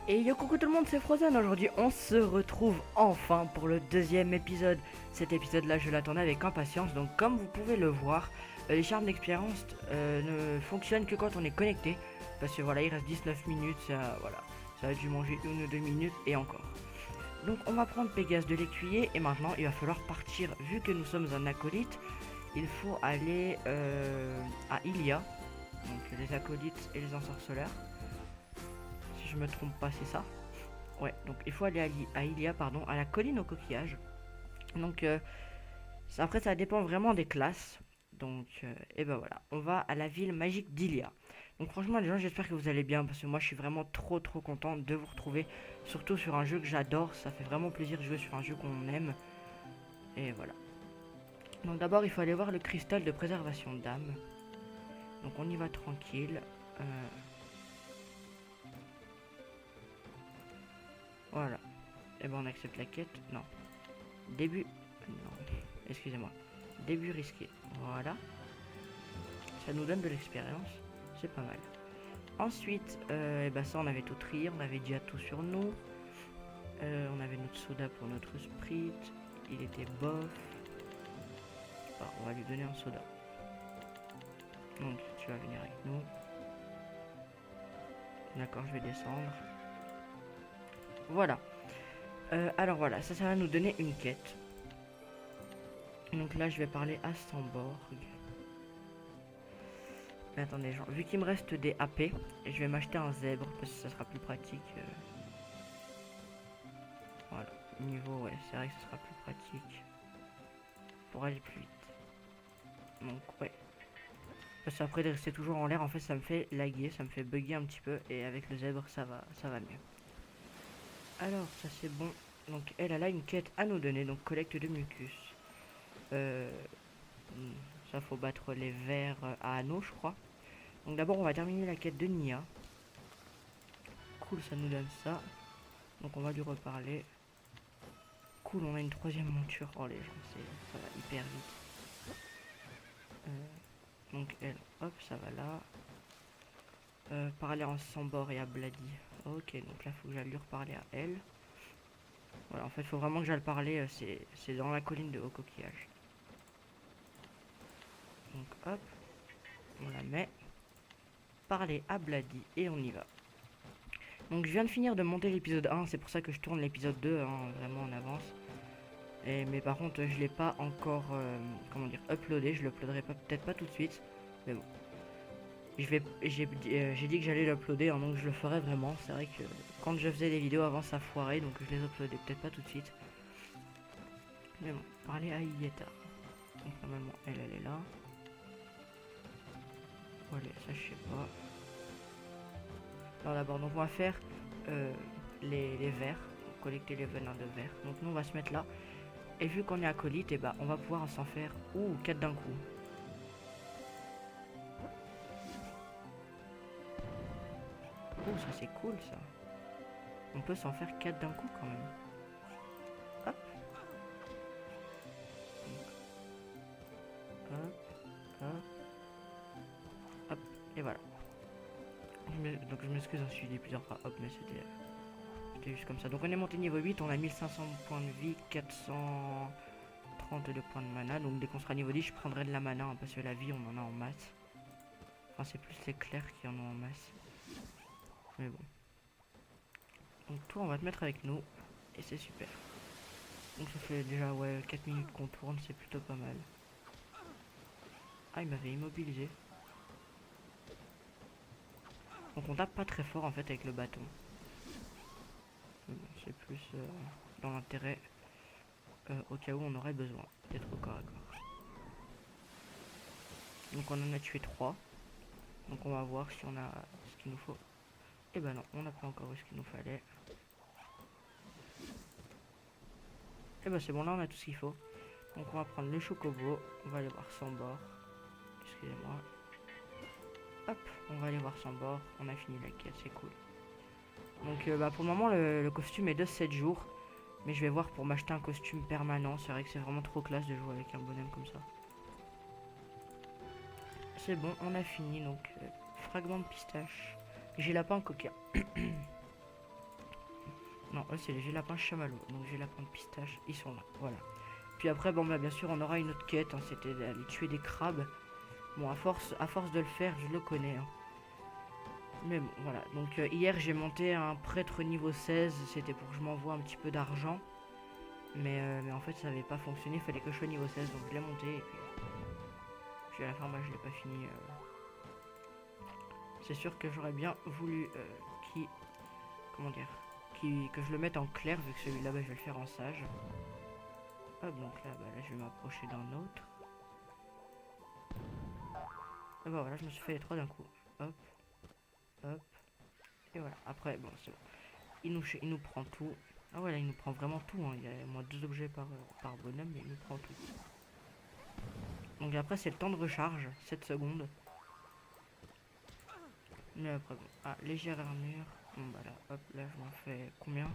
Et yo coucou tout le monde, c'est Frozen. Aujourd'hui on se retrouve enfin pour le deuxième épisode. Cet épisode là je l'attendais avec impatience. Donc comme vous pouvez le voir, les charmes d'expérience ne fonctionnent que quand on est connecté. Parce que voilà, il reste 19 minutes, ça a dû manger 1 ou 2 minutes et encore. Donc on va prendre Pégase de l'écuyer et maintenant il va falloir partir. Vu que nous sommes un acolyte, il faut aller à Ilia. Donc les acolytes et les ensorceleurs. Si je me trompe pas, c'est ça. Ouais, donc il faut aller à Ilia, pardon, à la colline aux coquillages. Donc après ça dépend vraiment des classes. Donc et ben voilà, on va à la ville magique d'Ilia. Donc franchement les gens, j'espère que vous allez bien parce que moi je suis vraiment trop content de vous retrouver, surtout sur un jeu que j'adore. Ça fait vraiment plaisir de jouer sur un jeu qu'on aime. Et voilà. Donc d'abord il faut aller voir le cristal de préservation d'âme. Donc on y va tranquille. Voilà. Et ben on accepte la quête. Non. Début. Non. Excusez-moi. Début risqué. Voilà. Ça nous donne de l'expérience. C'est pas mal. Ensuite, et ben ça on avait tout trié. On avait déjà tout sur nous. On avait notre soda pour notre sprite. Il était bof. Alors, on va lui donner un soda. Donc tu vas venir avec nous. D'accord, je vais descendre. Voilà. Alors voilà, ça va nous donner une quête. Donc là, je vais parler à Samborg. Mais attendez, genre, vu qu'il me reste des AP, je vais m'acheter un zèbre parce que ça sera plus pratique. Voilà, niveau, ouais, c'est vrai que ça sera plus pratique pour aller plus vite. Donc, ouais. Parce qu'après de rester toujours en l'air, en fait, ça me fait laguer, ça me fait bugger un petit peu. Et avec le zèbre, ça va mieux. Alors, ça c'est bon. Donc, elle a là une quête à nous donner. Donc, collecte de mucus. Ça, faut battre les vers à anneaux, je crois. Donc, d'abord, on va terminer la quête de Nia. Cool, ça nous donne ça. Donc, on va lui reparler. Cool, on a une troisième monture. Oh, les gens, ça va hyper vite. Donc, elle, hop, ça va là. Parler en Sambor et à Blady. Ok, donc là, faut que j'aille lui reparler à elle. Voilà, en fait, faut vraiment que j'aille parler. C'est dans la colline de haut coquillage. Donc hop, on la met. Parler à Blady et on y va. Donc je viens de finir de monter l'épisode 1, c'est pour ça que je tourne l'épisode 2 hein, vraiment en avance. Mais par contre je l'ai pas encore comment dire uploadé, je l'uploaderai peut-être pas tout de suite. Mais bon. J'ai dit que j'allais l'uploader hein, donc je le ferai vraiment. C'est vrai que quand je faisais des vidéos avant ça foirait donc je les uploadais peut-être pas tout de suite. Mais bon, parler à Yeta. Donc normalement elle est là. Allez, ça je sais pas. Alors d'abord, donc on va faire les vers, collecter les venins de vers. Donc nous on va se mettre là. Et vu qu'on est acolyte, et bah on va pouvoir s'en faire 4 d'un coup. Oh ça c'est cool ça. On peut s'en faire 4 d'un coup quand même. Hop. Hop. Hop. Hop. Et voilà. Donc je m'excuse, je suis dit plusieurs fois hop, mais c'était juste comme ça. Donc on est monté niveau 8, on a 1500 points de vie, 432 points de mana. Donc dès qu'on sera niveau 10, je prendrai de la mana, hein, parce que la vie on en a en masse. Enfin c'est plus les clairs qui en ont en masse. Mais bon. Donc toi on va te mettre avec nous, et c'est super. Donc ça fait déjà ouais 4 minutes qu'on tourne, c'est plutôt pas mal. Ah il m'avait immobilisé. Donc on tape pas très fort en fait avec le bâton. Bon, c'est plus dans l'intérêt au cas où on aurait besoin d'être au corps à corps. Donc on en a tué 3. Donc on va voir si on a ce qu'il nous faut. Et ben non, on n'a pas encore eu ce qu'il nous fallait. Et ben c'est bon, là on a tout ce qu'il faut. Donc on va prendre le chocobo. On va aller voir Sambor. Excusez-moi. Hop, on va aller voir Sambor. On a fini la quête, c'est cool. Donc bah, pour le moment le costume est de 7 jours. Mais je vais voir pour m'acheter un costume permanent. C'est vrai que c'est vraiment trop classe de jouer avec un bonhomme comme ça. C'est bon, on a fini. Donc fragment de pistache. J'ai lapin coquin. Non, eux c'est les gélapins chamallows. Donc gélapins de pistache, ils sont là. Voilà. Puis après, bon bah bien sûr, on aura une autre quête. Hein, c'était d'aller tuer des crabes. Bon, à force de le faire, je le connais. Hein. Mais bon, voilà. Donc hier, j'ai monté un prêtre niveau 16. C'était pour que je m'envoie un petit peu d'argent. Mais en fait, ça n'avait pas fonctionné. Il fallait que je sois niveau 16. Donc je l'ai monté. Et puis à la fin, bah, je l'ai pas fini. C'est sûr que j'aurais bien voulu comment dire, que je le mette en clair, vu que celui-là, bah, je vais le faire en sage. Hop, donc là, bah, là je vais m'approcher d'un autre. Et bah voilà, je me suis fait les trois d'un coup. Hop, hop. Et voilà, après, bon, c'est bon. Il nous prend tout. Ah ouais, là, il nous prend vraiment tout. Hein. Il y a moins 2 objets par bonhomme, mais il nous prend tout. Donc après, c'est le temps de recharge, 7 secondes. Mais après, bon. Ah, légère armure. Bon, bah là, hop, là, je m'en fais combien?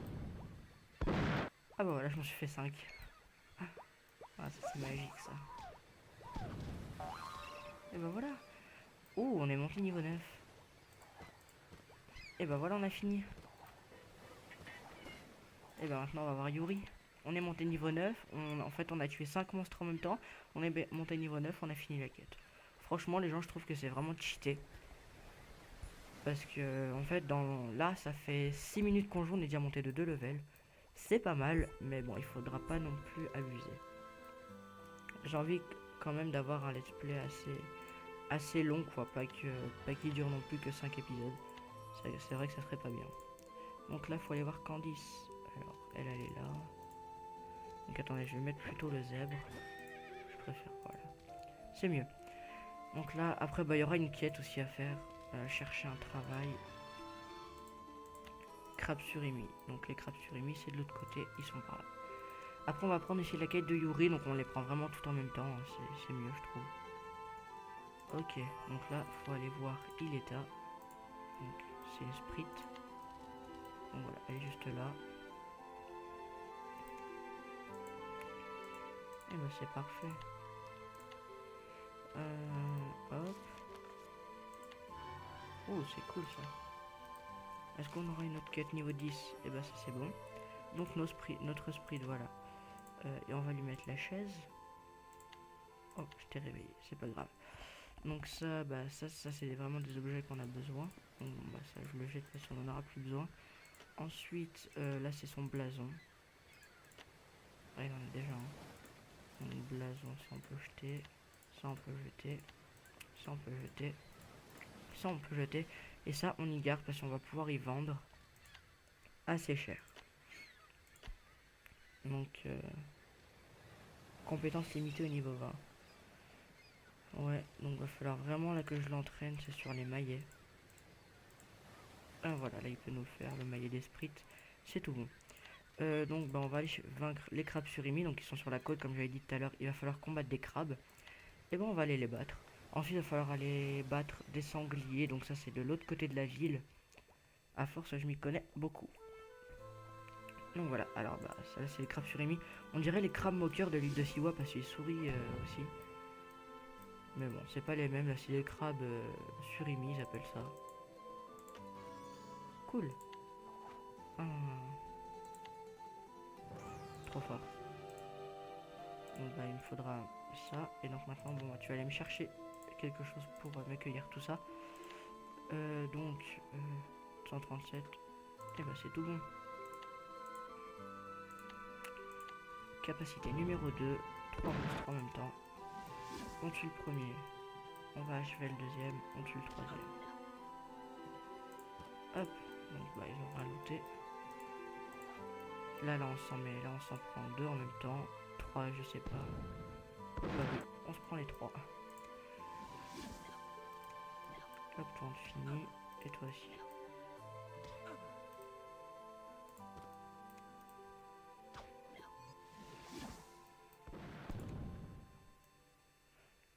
Ah bah voilà, je m'en suis fait 5. Ah, ça, c'est magique, ça. Et bah voilà. Oh, on est monté niveau 9. Et bah voilà, on a fini. Et bah maintenant, on va voir Yuri. On est monté niveau 9. En fait, on a tué 5 monstres en même temps. On est monté niveau 9, on a fini la quête. Franchement, les gens, je trouve que c'est vraiment cheaté. Parce que, en fait, là, ça fait 6 minutes qu'on joue, on est déjà monté de 2 levels. C'est pas mal, mais bon, il faudra pas non plus abuser. J'ai envie quand même d'avoir un let's play assez long, quoi. Pas qu'il dure non plus que 5 épisodes. C'est vrai que ça serait pas bien. Donc là, il faut aller voir Candice. Alors, elle est là. Donc attendez, je vais mettre plutôt le zèbre. Je préfère, voilà. C'est mieux. Donc là, après, bah, il y aura une quête aussi à faire. Chercher un travail. Crabe surimi. Donc les crabes surimi, c'est de l'autre côté, ils sont par là. Après, on va prendre ici la quête de Yuri, donc on les prend vraiment tout en même temps. Hein. C'est mieux, je trouve. Ok, donc là, faut aller voir Ileta. Donc, c'est une sprite. Donc voilà, elle est juste là. Et bah, c'est parfait. Hop. Oh, c'est cool ça. Est-ce qu'on aura une autre quête niveau 10? Et bah, ça c'est bon. Donc, notre sprite, voilà. Et on va lui mettre la chaise. Oh, je t'ai réveillé, c'est pas grave. Donc ça, bah ça c'est vraiment des objets qu'on a besoin. Donc bah ça je le jette parce qu'on en aura plus besoin. Ensuite, là c'est son blason. Ouais, il en a déjà un. Donc blason, ça on peut jeter. Ça on peut jeter. Ça on peut jeter. Ça on peut jeter. Et ça on y garde parce qu'on va pouvoir y vendre assez cher. Donc compétence limitée au niveau 20. Ouais, donc va falloir vraiment là que je l'entraîne, c'est sur les maillets. Ah voilà, là il peut nous faire le maillet d'esprit. C'est tout bon. Donc bah, on va aller vaincre les crabes surimi, donc ils sont sur la côte comme j'avais dit tout à l'heure. Il va falloir combattre des crabes. Et bon on va aller les battre. Ensuite il va falloir aller battre des sangliers, donc ça c'est de l'autre côté de la ville. À force je m'y connais beaucoup. Donc voilà, alors bah ça c'est les crabes surimi. On dirait les crabes moqueurs de l'île de Siwa parce qu'ils sourient aussi. Mais bon, c'est pas les mêmes, là c'est les crabes surimi, j'appelle ça. Cool. Ah. Trop fort. Donc bah il me faudra ça. Et donc maintenant, bon, bah, tu vas aller me chercher quelque chose pour m'accueillir tout ça. Donc 137. Et bah c'est tout bon. Capacité numéro 2. 3 monstres en même temps. On tue le premier. On va achever le deuxième. On tue le troisième. Hop. Donc bah ils ont rajouté. Là on s'en prend deux en même temps. 3 je sais pas. Bah oui, on se prend les 3. Hop, toi on finit. Et toi aussi.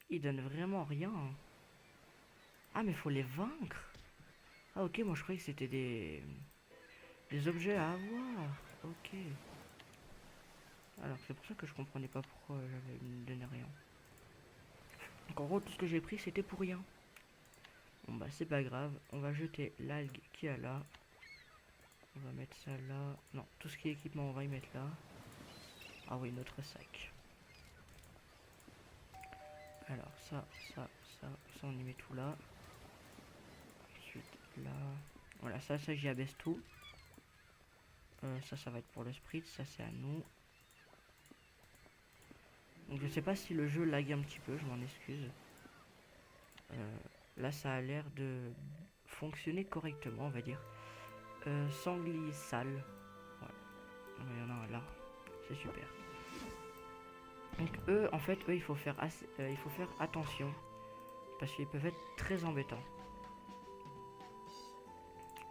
Ils donnent vraiment rien. Ah mais faut les vaincre. Ah ok, moi je croyais que c'était des objets à avoir. Ok. Alors c'est pour ça que je comprenais pas pourquoi j'avais ne donnait rien. Donc en gros tout ce que j'ai pris c'était pour rien. Bon bah c'est pas grave, on va jeter l'algue qu'il y a là. On va mettre ça là. Non, tout ce qui est équipement, on va y mettre là. Ah oui, notre sac. Alors ça, on y met tout là. Ensuite là. Voilà, ça j'y abaisse tout. Ça va être pour le sprint, ça c'est à nous. Donc je sais pas si le jeu lag un petit peu, je m'en excuse. Là ça a l'air de fonctionner correctement, on va dire. Sanglier sale. Voilà. Il y en a un là. C'est super. Donc eux, en fait, il faut faire attention. Parce qu'ils peuvent être très embêtants.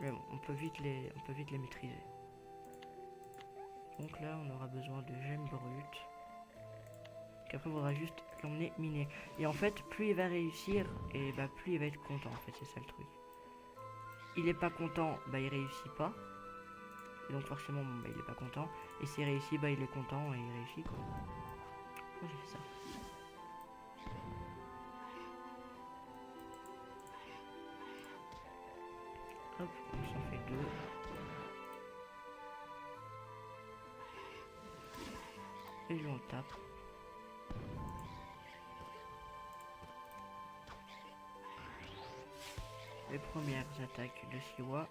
Mais bon, on peut vite les maîtriser. Donc là, on aura besoin de gemmes brutes. Qu'après, il faudra juste l'emmener miner. Et en fait, plus il va réussir, et bah plus il va être content. En fait, c'est ça le truc. Il est pas content, bah il réussit pas. Et donc forcément, bah, il est pas content. Et s'il réussit, bah il est content et il réussit quoi. Pourquoi j'ai fait ça? Hop, on s'en fait deux. Et lui on le tape. Les premières attaques de Siwa.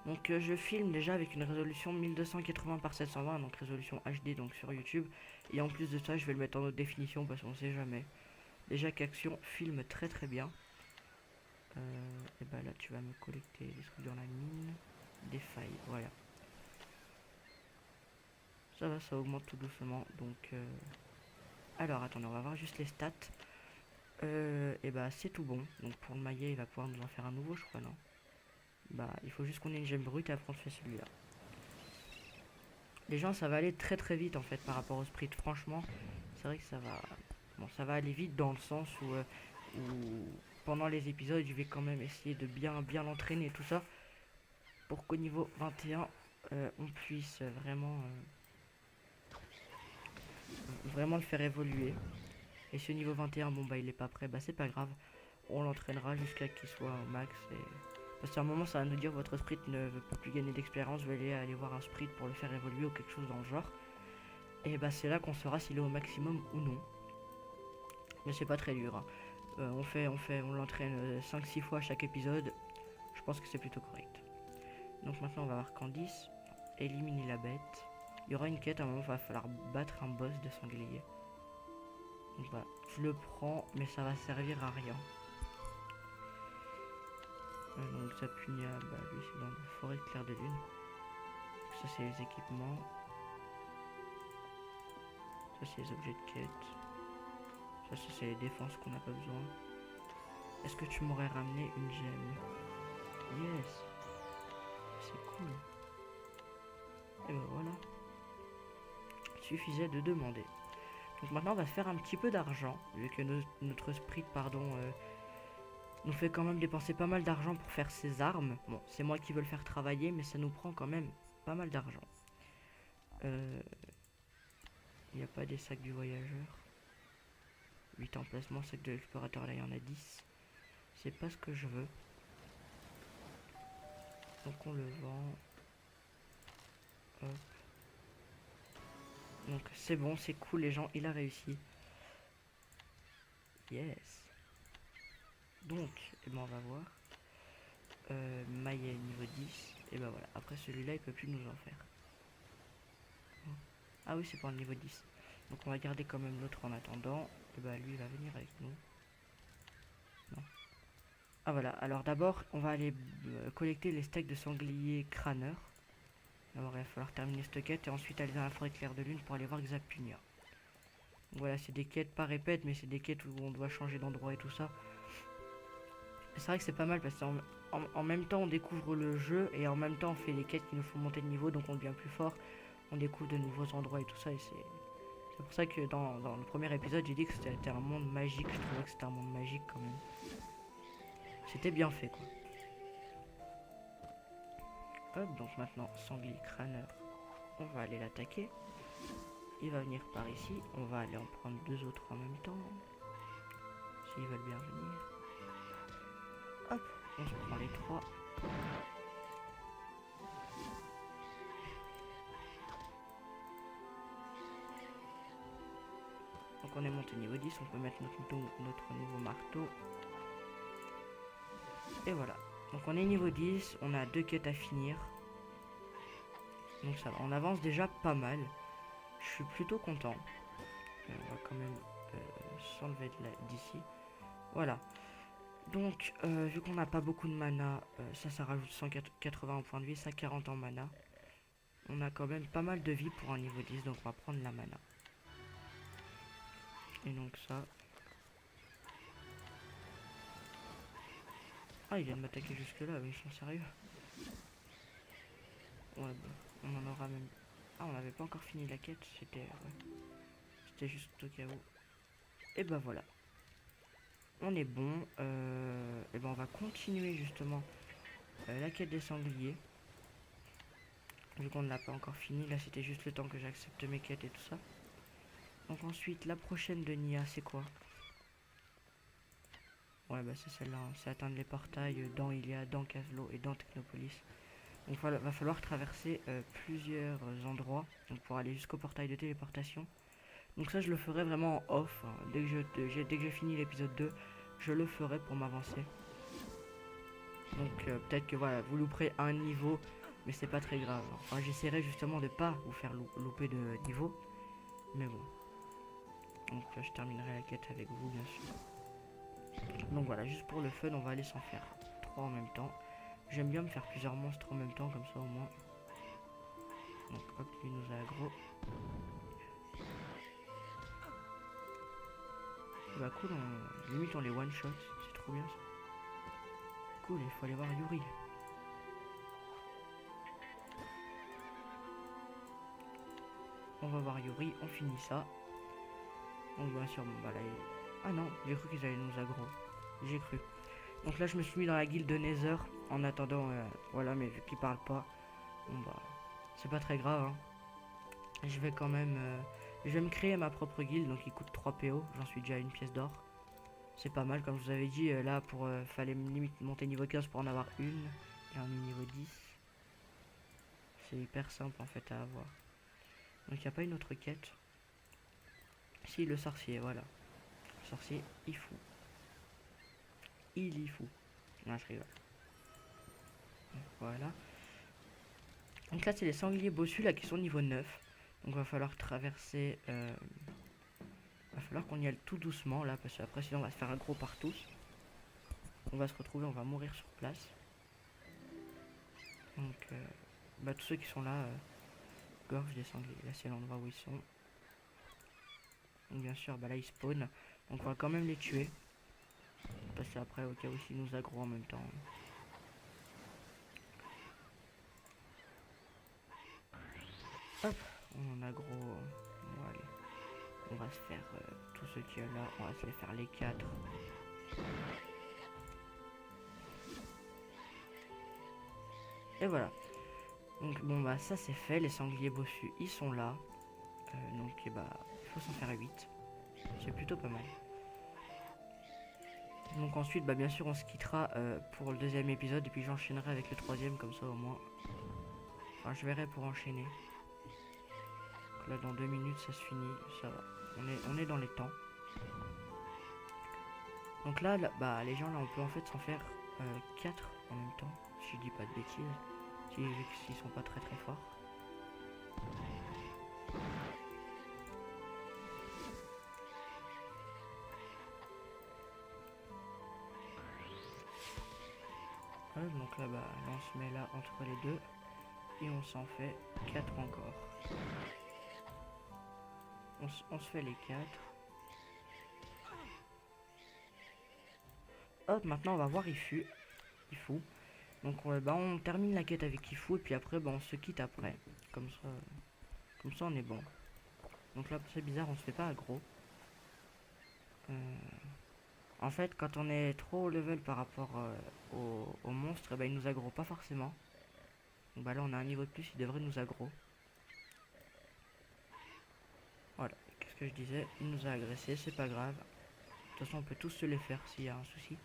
Donc je filme déjà avec une résolution 1280 par 720, donc résolution HD donc sur YouTube. Et en plus de ça, je vais le mettre en haute définition parce qu'on sait jamais. Déjà qu'Action filme très très bien. Et bah là tu vas me collecter des trucs dans la mine. Des failles, voilà. Ça va, ça augmente tout doucement. Donc alors attendez, on va voir juste les stats. Et bah c'est tout bon. Donc pour le maillet, il va pouvoir nous en faire un nouveau, je crois, non? Bah il faut juste qu'on ait une gemme brute et après on se fait celui-là. Les gens, ça va aller très très vite en fait par rapport au sprint. Franchement, c'est vrai que ça va. Bon, ça va aller vite dans le sens où pendant les épisodes, je vais quand même essayer de bien l'entraîner et tout ça pour qu'au niveau 21, on puisse vraiment le faire évoluer. Et si au niveau 21, bon bah il est pas prêt, bah c'est pas grave. On l'entraînera jusqu'à qu'il soit au max. Parce qu'à un moment, ça va nous dire votre sprint ne veut pas plus gagner d'expérience, vous allez aller voir un sprint pour le faire évoluer ou quelque chose dans le genre. Et bah c'est là qu'on saura s'il est au maximum ou non. Mais c'est pas très dur. Hein. On l'entraîne 5-6 fois à chaque épisode. Je pense que c'est plutôt correct. Donc maintenant on va voir Candice. Éliminer la bête. Il y aura une quête, à un moment il va falloir battre un boss de sanglier. Donc voilà, je le prends, mais ça va servir à rien. Donc Zapunia, bah lui c'est dans la forêt de clair de lune. Ça c'est les équipements. Ça c'est les objets de quête. Ça c'est les défenses qu'on n'a pas besoin. Est-ce que tu m'aurais ramené une gemme? Yes. C'est cool. Et ben voilà. Il suffisait de demander. Donc maintenant on va faire un petit peu d'argent. Vu que notre sprint, nous fait quand même dépenser pas mal d'argent pour faire ses armes. Bon, c'est moi qui veux le faire travailler, mais ça nous prend quand même pas mal d'argent. Il n'y a pas des sacs du voyageur. 8 emplacements, sac de l'explorateur, là il y en a 10. C'est pas ce que je veux. Donc on le vend. Hop. Donc c'est bon, c'est cool les gens, il a réussi. Yes. Donc, eh ben, on va voir. Maillet niveau 10. Et ben voilà, après celui-là il peut plus nous en faire. Ah oui, c'est pour le niveau 10. Donc on va garder quand même l'autre en attendant. Et bah lui il va venir avec nous. Non. Ah voilà, alors d'abord on va aller collecter les steaks de sanglier crâneur. D'abord il va falloir terminer cette quête et ensuite aller dans la forêt claire de lune pour aller voir Xapunia. Donc voilà, c'est des quêtes pas répète, mais c'est des quêtes où on doit changer d'endroit et tout ça. C'est vrai que c'est pas mal parce qu'en même temps on découvre le jeu et en même temps on fait les quêtes qui nous font monter de niveau, donc on devient plus fort. On découvre de nouveaux endroits et tout ça et c'est pour ça que dans le premier épisode j'ai dit que c'était un monde magique. Je trouvais que c'était un monde magique quand même. C'était bien fait quoi. Hop, donc maintenant sanglier crâneur, on va aller l'attaquer. Il va venir par ici, on va aller en prendre deux autres en même temps. S'ils veulent bien venir. Hop, on se prend les 3. Donc on est monté niveau 10, on peut mettre notre nouveau marteau. Et voilà. Donc on est niveau 10, on a 2 quêtes à finir. Donc ça va, on avance déjà pas mal. Je suis plutôt content. On va quand même s'enlever d'ici. Voilà. Donc vu qu'on n'a pas beaucoup de mana, ça rajoute 180 en points de vie, ça 40 en mana. On a quand même pas mal de vie pour un niveau 10, donc on va prendre la mana. Et donc ça... Ah, il vient de m'attaquer jusque là, mais ils sont sérieux. Ouais, bah, on en aura même... Ah, on n'avait pas encore fini la quête, c'était... Ouais. C'était juste au cas où. Et bah voilà. On est bon. Et ben on va continuer justement la quête des sangliers. Vu qu'on ne l'a pas encore fini, là c'était juste le temps que j'accepte mes quêtes et tout ça. Donc ensuite, la prochaine de Nia, c'est quoi? Ouais, bah c'est celle-là, hein. C'est atteindre les portails dans Ilia, dans Kazlo et dans Technopolis. Donc voilà, va falloir traverser plusieurs endroits donc pour aller jusqu'au portail de téléportation. Donc ça je le ferai vraiment en off, hein. Dès que j'ai fini l'épisode 2, je le ferai pour m'avancer. Donc peut-être que voilà, vous louperez un niveau, mais c'est pas très grave. Enfin j'essaierai justement de pas vous faire louper de niveau. Mais bon. Donc je terminerai la quête avec vous bien sûr. Donc voilà, juste pour le fun, on va aller s'en faire 3 en même temps. J'aime bien me faire plusieurs monstres en même temps, comme ça au moins. Donc hop, lui nous a aggro. Bah cool, limite on les one shot, c'est trop bien ça. Cool, il faut aller voir Yuri. On va voir Yuri, on finit ça. Donc bien sûr, bon bah là... Ah non, j'ai cru qu'ils allaient nous aggro. J'ai cru. Donc là je me suis mis dans la guilde de Nether en attendant, voilà, mais vu qu'ils parlent pas, bon bah c'est pas très grave, hein. Je vais quand même, je vais me créer ma propre guilde, donc il coûte 3 PO, j'en suis déjà à une pièce d'or. C'est pas mal, comme je vous avais dit, là pour fallait limite monter niveau 15 pour en avoir une, et on est niveau 10. C'est hyper simple en fait à avoir. Donc il n'y a pas une autre quête. Si, le sorcier, voilà. Le sorcier, il fout. Il y fout. Non, je rigole. Voilà. Donc là, c'est les sangliers bossus là qui sont niveau 9. Donc va falloir traverser. Va falloir qu'on y aille tout doucement là, parce qu'après sinon on va se faire aggro par tous. On va se retrouver, on va mourir sur place. Donc bah, tous ceux qui sont là, gorge des sangliers. Là c'est l'endroit où ils sont. Donc bien sûr, bah là ils spawnent. Donc on va quand même les tuer. Parce qu'après au cas où ils nous aggro en même temps. Hop, on en aggro. Bon, allez. On va se faire tous ceux qui sont là, on va se les faire les 4. Et voilà. Donc bon bah ça c'est fait, les sangliers bossus ils sont là. Donc et bah il faut s'en faire 8. C'est plutôt pas mal. Donc ensuite bah bien sûr on se quittera pour le deuxième épisode et puis j'enchaînerai avec le troisième comme ça au moins. Enfin je verrai pour enchaîner. Donc là dans 2 minutes ça se finit, ça va. On est dans les temps. Donc là, bah les gens là on peut en fait s'en faire 4 en même temps. Si je dis pas de bêtises. S'ils sont pas très très forts. Donc là, bah, on se met là entre les deux. Et on s'en fait 4 encore. On se fait les 4. Hop, maintenant on va voir Ifu. Donc bah, on termine la quête avec Ifu. Et puis après, bah, on se quitte après. Comme ça on est bon. Donc là, c'est bizarre, on se fait pas aggro. En fait, quand on est trop haut level par rapport aux monstres, bah, ils nous aggro pas forcément. Donc bah là, on a un niveau de plus, il devrait nous aggro. Voilà, qu'est-ce que je disais? Il nous a agressé, c'est pas grave. De toute façon, on peut tous se les faire s'il y a un souci.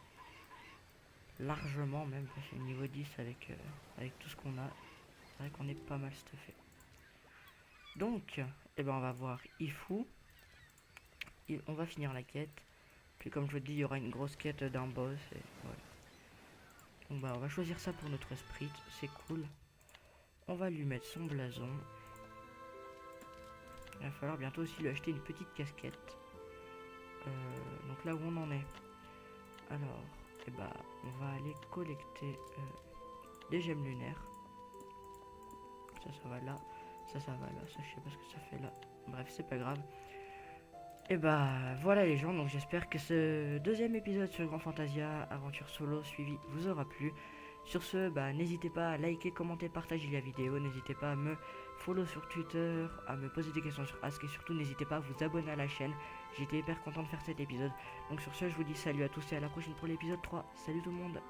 largement même, parce que niveau 10 avec tout ce qu'on a, c'est vrai qu'on est pas mal stuffé. Donc, eh ben on va voir Ifu, on va finir la quête, puis comme je vous dis, il y aura une grosse quête d'un boss, et voilà. Donc bah on va choisir ça pour notre sprite, c'est cool. On va lui mettre son blason. Il va falloir bientôt aussi lui acheter une petite casquette. Donc là où on en est. Alors, eh bah, on va aller collecter des gemmes lunaires. Ça va là. Ça va là. Ça, je sais pas ce que ça fait là. Bref, c'est pas grave. Et bah, voilà les gens. Donc j'espère que ce deuxième épisode sur Grand Fantasia, aventure solo suivi, vous aura plu. Sur ce, bah, n'hésitez pas à liker, commenter, partager la vidéo. N'hésitez pas à me follow sur Twitter, à me poser des questions sur Ask. Et surtout, n'hésitez pas à vous abonner à la chaîne. J'étais hyper content de faire cet épisode. Donc sur ce, je vous dis salut à tous et à la prochaine pour l'épisode 3. Salut tout le monde.